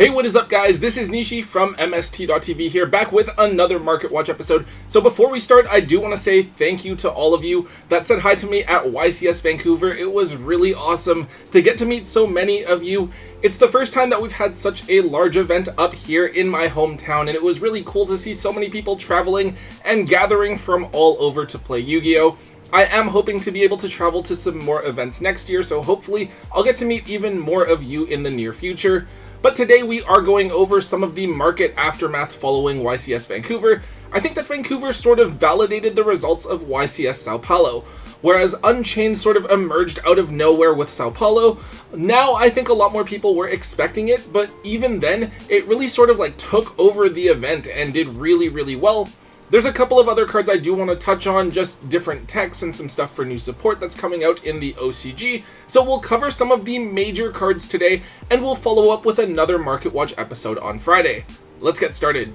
Hey, what is up guys? This is Nishi from MST.TV here, back with another Market Watch episode. So before we start, I do want to say thank you to all of you that said hi to me at YCS Vancouver. It was really awesome to get to meet so many of you. It's the first time that we've had such a large event up here in my hometown, and it was really cool to see so many people traveling and gathering from all over to play Yu-Gi-Oh! I am hoping to be able to travel to some more events next year, so hopefully I'll get to meet even more of you in the near future. But today we are going over some of the market aftermath following YCS Vancouver. I think that Vancouver sort of validated the results of YCS Sao Paulo. Whereas Unchained sort of emerged out of nowhere with Sao Paulo, now I think a lot more people were expecting it, but even then, it really sort of like took over the event and did really well. There's a couple of other cards I do want to touch on, just different techs and some stuff for new support that's coming out in the OCG. So we'll cover some of the major cards today, and we'll follow up with another Market Watch episode on Friday. Let's get started.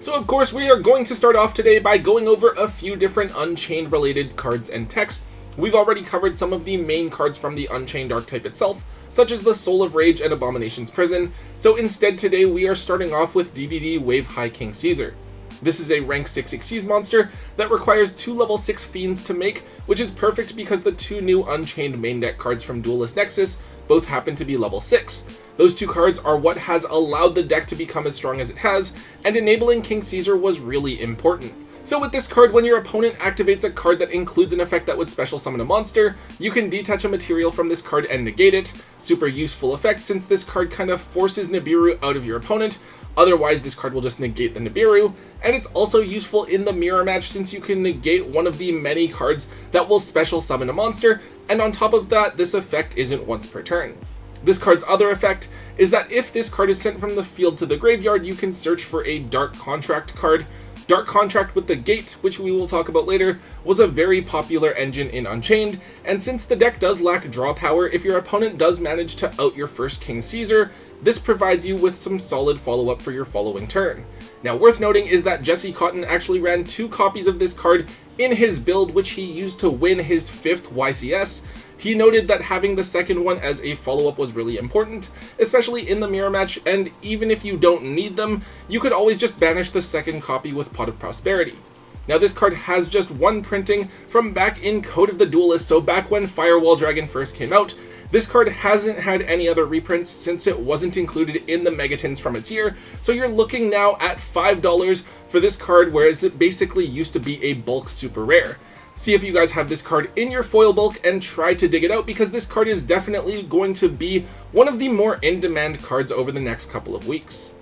So of course we are going to start off today by going over a few different Unchained related cards and techs. We've already covered some of the main cards from the Unchained archetype itself, such as the Soul of Rage and Abomination's Prison. So instead today we are starting off with DDD Wave High King Caesar. This is a rank 6 Xyz monster that requires 2 level 6 Fiends to make, which is perfect because the 2 new Unchained main deck cards from Duelist Nexus both happen to be level 6. Those 2 cards are what has allowed the deck to become as strong as it has, and enabling King Caesar was really important. So with this card, when your opponent activates a card that includes an effect that would special summon a monster, you can detach a material from this card and negate it. Super useful effect since this card kind of forces Nibiru out of your opponent. Otherwise, this card will just negate the Nibiru, and it's also useful in the mirror match since you can negate one of the many cards that will special summon a monster, and on top of that, this effect isn't once per turn. This card's other effect is that if this card is sent from the field to the graveyard, you can search for a Dark Contract card. Dark Contract with the Gate, which we will talk about later, was a very popular engine in Unchained, and since the deck does lack draw power, if your opponent does manage to out your first King Caesar, this provides you with some solid follow-up for your following turn. Now worth noting is that Jesse Cotton actually ran 2 copies of this card in his build, which he used to win his 5th YCS. He noted that having the second one as a follow-up was really important, especially in the mirror match, and even if you don't need them, you could always just banish the second copy with Pot of Prosperity. Now this card has just 1 printing from back in Code of the Duelist, so back when Firewall Dragon first came out. This card hasn't had any other reprints since it wasn't included in the Megatons from its year, so you're looking now at $5 for this card, whereas it basically used to be a bulk super rare. See if you guys have this card in your foil bulk and try to dig it out, because this card is definitely going to be one of the more in-demand cards over the next couple of weeks.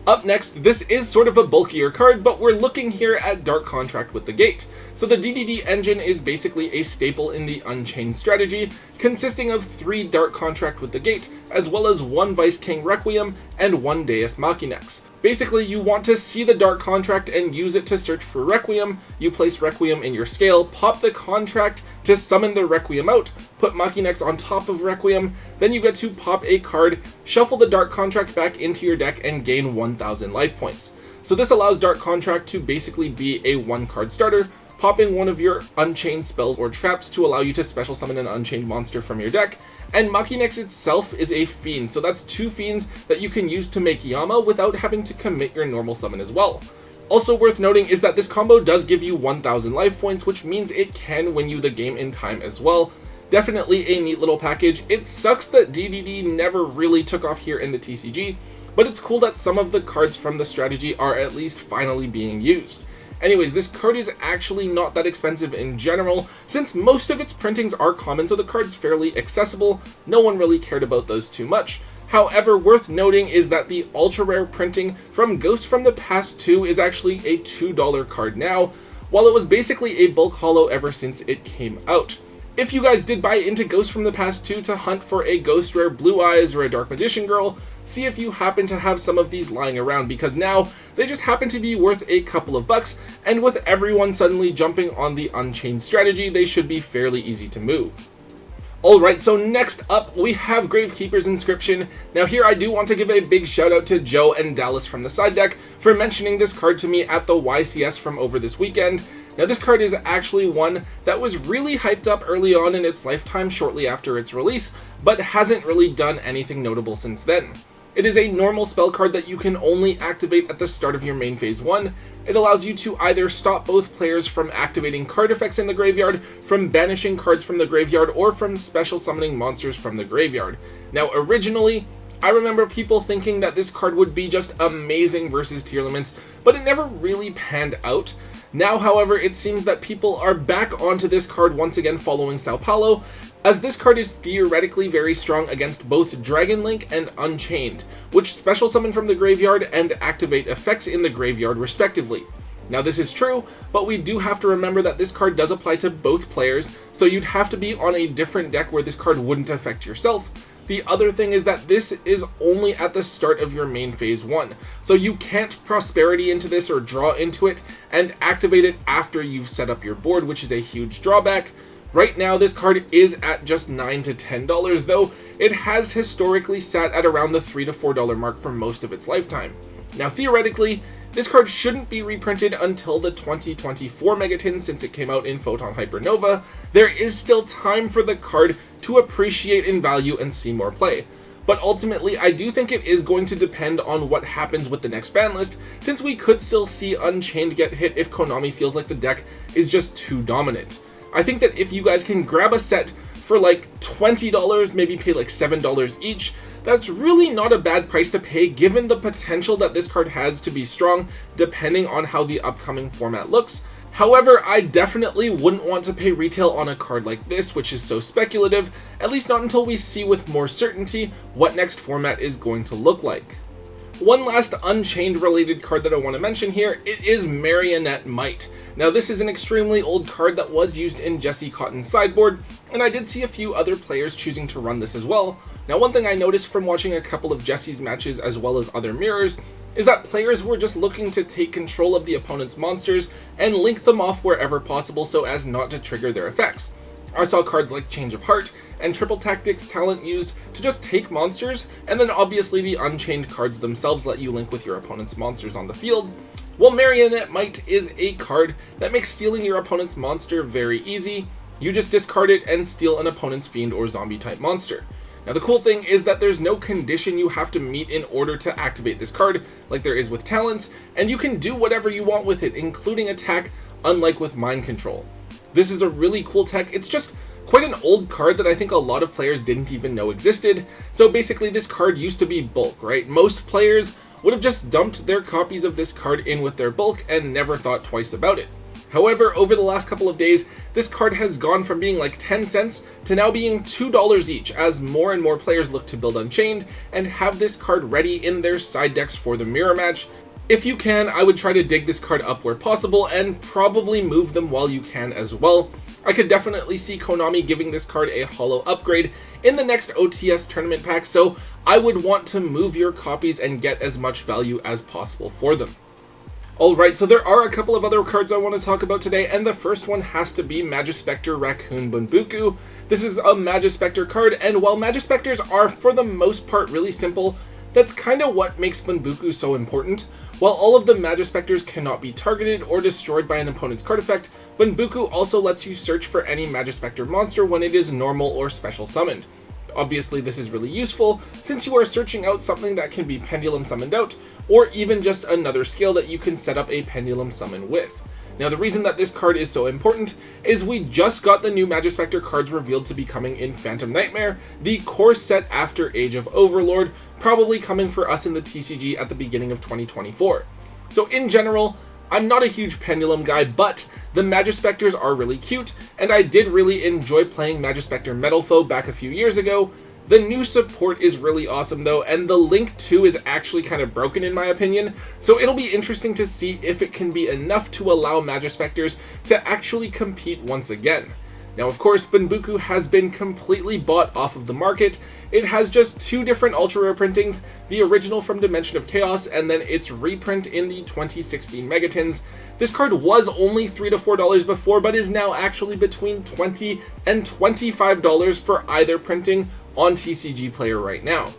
Up next, this is sort of a bulkier card, but we're looking here at Dark Contract with the Gate. So the DDD engine is basically a staple in the Unchained strategy, consisting of 3 Dark Contract with the Gate, as well as 1 Vice King Requiem and 1 Deus Machinax. Basically, you want to see the Dark Contract and use it to search for Requiem. You place Requiem in your scale, pop the contract to summon the Requiem out, put Machinax on top of Requiem, then you get to pop a card, shuffle the Dark Contract back into your deck, and gain 1000 life points. So this allows Dark Contract to basically be a 1-card starter, popping one of your Unchained spells or traps to allow you to special summon an Unchained monster from your deck. And Machinax itself is a Fiend, so that's 2 Fiends that you can use to make Yama without having to commit your normal summon as well. Also worth noting is that this combo does give you 1000 life points, which means it can win you the game in time as well. Definitely a neat little package. It sucks that DDD never really took off here in the TCG, but it's cool that some of the cards from the strategy are at least finally being used. Anyways, this card is actually not that expensive in general, since most of its printings are common, so the card's fairly accessible. No one really cared about those too much. However, worth noting is that the ultra rare printing from Ghost from the Past 2 is actually a $2 card now, while it was basically a bulk holo ever since it came out. If you guys did buy into Ghost from the Past 2 to hunt for a Ghost Rare Blue Eyes or a Dark Magician Girl, see if you happen to have some of these lying around, because now they just happen to be worth a couple of bucks, and with everyone suddenly jumping on the Unchained strategy, they should be fairly easy to move. Alright, so next up we have Gravekeeper's Inscription. Now here I do want to give a big shout out to Joe and Dallas from the side deck for mentioning this card to me at the YCS from over this weekend. Now this card is actually one that was really hyped up early on in its lifetime shortly after its release, but hasn't really done anything notable since then. It is a normal spell card that you can only activate at the start of your main phase 1. It allows you to either stop both players from activating card effects in the graveyard, from banishing cards from the graveyard, or from special summoning monsters from the graveyard. Now originally, I remember people thinking that this card would be just amazing versus tier limits, but it never really panned out. Now, however, it seems that people are back onto this card once again following Sao Paulo, as this card is theoretically very strong against both Dragon Link and Unchained, which special summon from the graveyard and activate effects in the graveyard respectively. Now this is true, but we do have to remember that this card does apply to both players, so you'd have to be on a different deck where this card wouldn't affect yourself. The other thing is that this is only at the start of your main phase 1, so you can't prosperity into this or draw into it and activate it after you've set up your board, which is a huge drawback. Right now this card is at just $9 to $10, though it has historically sat at around the $3 to $4 mark for most of its lifetime. Now theoretically, this card shouldn't be reprinted until the 2024 Megaton since it came out in Photon Hypernova. There is still time for the card to appreciate in value and see more play. But ultimately, I do think it is going to depend on what happens with the next ban list, since we could still see Unchained get hit if Konami feels like the deck is just too dominant. I think that if you guys can grab a set for like $20, maybe pay like $7 each, that's really not a bad price to pay given the potential that this card has to be strong depending on how the upcoming format looks. However, I definitely wouldn't want to pay retail on a card like this, which is so speculative, at least not until we see with more certainty what next format is going to look like. One last Unchained related card that I want to mention here, it is Marionette Mite. Now this is an extremely old card that was used in Jesse Cotton's sideboard, and I did see a few other players choosing to run this as well. Now one thing I noticed from watching a couple of Jesse's matches as well as other mirrors, is that players were just looking to take control of the opponent's monsters and link them off wherever possible so as not to trigger their effects. I saw cards like Change of Heart and Triple Tactics talent used to just take monsters, and then obviously the Unchained cards themselves let you link with your opponent's monsters on the field. Well, Marionette Mite is a card that makes stealing your opponent's monster very easy. You just discard it and steal an opponent's fiend or zombie type monster. Now the cool thing is that there's no condition you have to meet in order to activate this card, like there is with talents, and you can do whatever you want with it, including attack, unlike with mind control. This is a really cool tech. It's just quite an old card that I think a lot of players didn't even know existed. So basically this card used to be bulk, right? Most players would have just dumped their copies of this card in with their bulk and never thought twice about it. However, over the last couple of days, this card has gone from being like 10 cents to now being $2 each as more and more players look to build Unchained and have this card ready in their side decks for the mirror match. If you can, I would try to dig this card up where possible and probably move them while you can as well. I could definitely see Konami giving this card a holo upgrade in the next OTS tournament pack, so I would want to move your copies and get as much value as possible for them. Alright, so there are a couple of other cards I want to talk about today, and the first one has to be Magispector Raccoon Bunbuku. This is a Magispector card, and while Magispectors are for the most part really simple, that's kind of what makes Bunbuku so important. While all of the Magispectors cannot be targeted or destroyed by an opponent's card effect, Bunbuku also lets you search for any Magispector monster when it is normal or special summoned. Obviously this is really useful since you are searching out something that can be pendulum summoned out, or even just another skill that you can set up a pendulum summon with. Now the reason that this card is so important is we just got the new Magispector cards revealed to be coming in Phantom Nightmare, the core set after Age of Overlord, probably coming for us in the TCG at the beginning of 2024. So in general, I'm not a huge Pendulum guy, but the Magispectors are really cute, and I did really enjoy playing Magispector Metal Foe back a few years ago. The new support is really awesome though, and the Link 2 is actually kind of broken in my opinion, so it'll be interesting to see if it can be enough to allow Magispectors to actually compete once again. Now of course, Bunbuku has been completely bought off of the market. It has just two different ultra rare printings, the original from Dimension of Chaos and then its reprint in the 2016 Megatons. This card was only $3 to $4 before, but is now actually between $20 and $25 for either printing on TCG Player right now.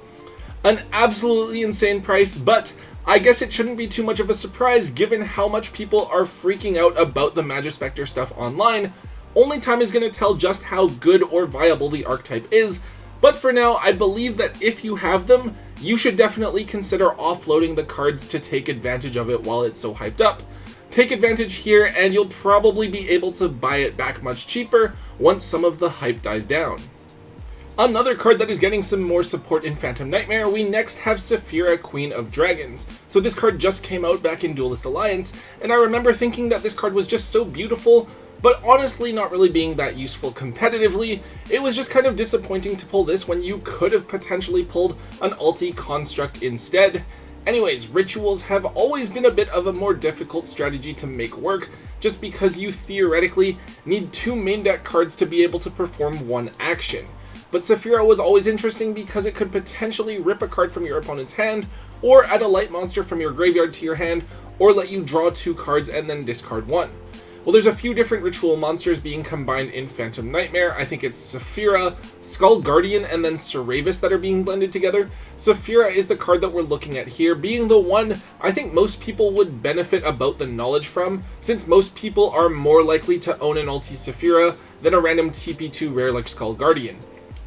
An absolutely insane price, but I guess it shouldn't be too much of a surprise given how much people are freaking out about the Magispector stuff online. Only time is going to tell just how good or viable the archetype is, but for now I believe that if you have them, you should definitely consider offloading the cards to take advantage of it while it's so hyped up. Take advantage here and you'll probably be able to buy it back much cheaper once some of the hype dies down. Another card that is getting some more support in Phantom Nightmare, we next have Saphira, Queen of Dragons. So this card just came out back in Duelist Alliance, and I remember thinking that this card was just so beautiful, but honestly not really being that useful competitively. It was just kind of disappointing to pull this when you could have potentially pulled an ulti construct instead. Anyways, rituals have always been a bit of a more difficult strategy to make work, just because you theoretically need 2 main deck cards to be able to perform one action. But Saphira was always interesting because it could potentially rip a card from your opponent's hand, or add a light monster from your graveyard to your hand, or let you draw 2 cards and then discard 1. Well, there's a few different ritual monsters being combined in Phantom Nightmare. I think it's Saphira, Skull Guardian, and then Seravis that are being blended together. Saphira is the card that we're looking at here, being the one I think most people would benefit about the knowledge from, since most people are more likely to own an ulti Saphira than a random TP2 rare like Skull Guardian.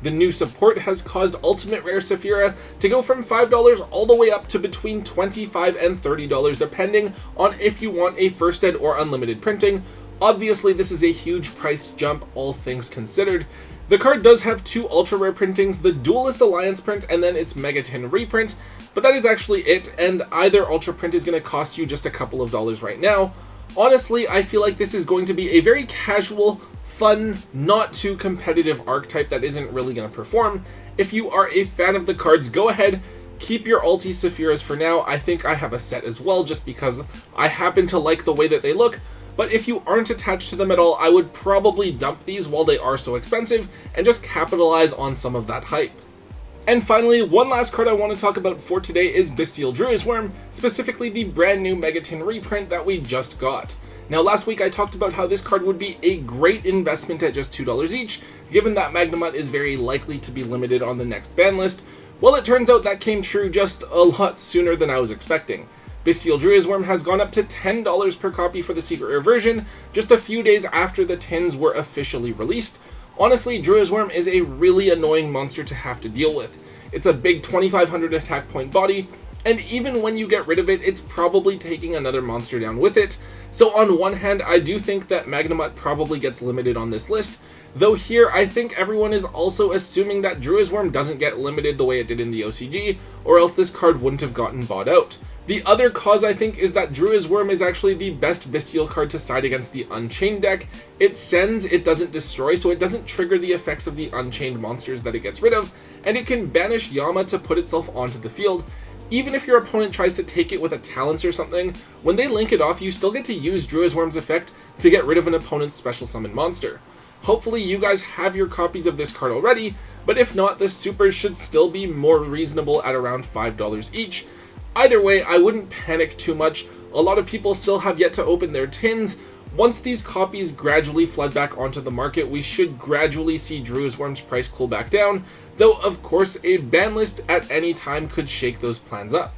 The new support has caused Ultimate Rare Saphira to go from $5 all the way up to between $25 and $30 depending on if you want a first ed or unlimited printing. Obviously this is a huge price jump all things considered. The card does have 2 ultra rare printings, the Duelist Alliance print and then its Megatin reprint, but that is actually it, and either ultra print is going to cost you just a couple of dollars right now. Honestly, I feel like this is going to be a very casual, fun, not too competitive archetype that isn't really going to perform. If you are a fan of the cards, go ahead, keep your ulti Saphiras for now. I think I have a set as well just because I happen to like the way that they look, but if you aren't attached to them at all, I would probably dump these while they are so expensive and just capitalize on some of that hype. And finally, one last card I want to talk about for today is Bystial Druiswurm, specifically the brand new Megatin reprint that we just got. Now last week I talked about how this card would be a great investment at just $2 each, given that Magnemite is very likely to be limited on the next ban list. Well, it turns out that came true just a lot sooner than I was expecting. Bystial Druiswurm has gone up to $10 per copy for the secret rare version, just a few days after the tins were officially released. Honestly, Druiswurm is a really annoying monster to have to deal with. It's a big 2500 attack point body, and even when you get rid of it, it's probably taking another monster down with it. So on one hand, I do think that Magnemite probably gets limited on this list, though here I think everyone is also assuming that Druiswurm doesn't get limited the way it did in the OCG, or else this card wouldn't have gotten bought out. The other cause I think is that Druiswurm is actually the best Bystial card to side against the Unchained deck. It sends, it doesn't destroy, so it doesn't trigger the effects of the Unchained monsters that it gets rid of, and it can banish Yama to put itself onto the field. Even if your opponent tries to take it with a Talents or something, when they link it off, you still get to use Druiswurm's effect to get rid of an opponent's special summon monster. Hopefully you guys have your copies of this card already, but if not, the supers should still be more reasonable at around $5 each. Either way, I wouldn't panic too much. A lot of people still have yet to open their tins. Once these copies gradually flood back onto the market, we should gradually see Druiswurm's price cool back down, though of course a ban list at any time could shake those plans up.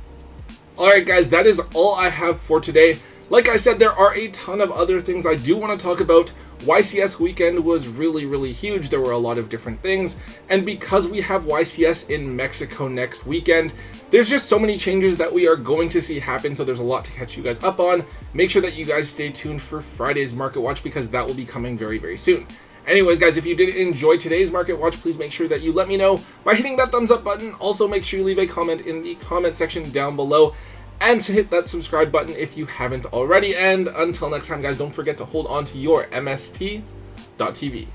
Alright guys, that is all I have for today. Like I said, there are a ton of other things I do want to talk about. YCS weekend was really huge. There were a lot of different things, and because we have YCS in Mexico next weekend, there's just so many changes that we are going to see happen, so there's a lot to catch you guys up on. Make sure that you guys stay tuned for Friday's Market Watch because that will be coming very soon. Anyways guys, if you did enjoy today's Market Watch, please make sure that you let me know by hitting that thumbs up button. Also make sure you leave a comment in the comment section down below, and to hit that subscribe button if you haven't already. And until next time guys, don't forget to hold on to your MST.TV.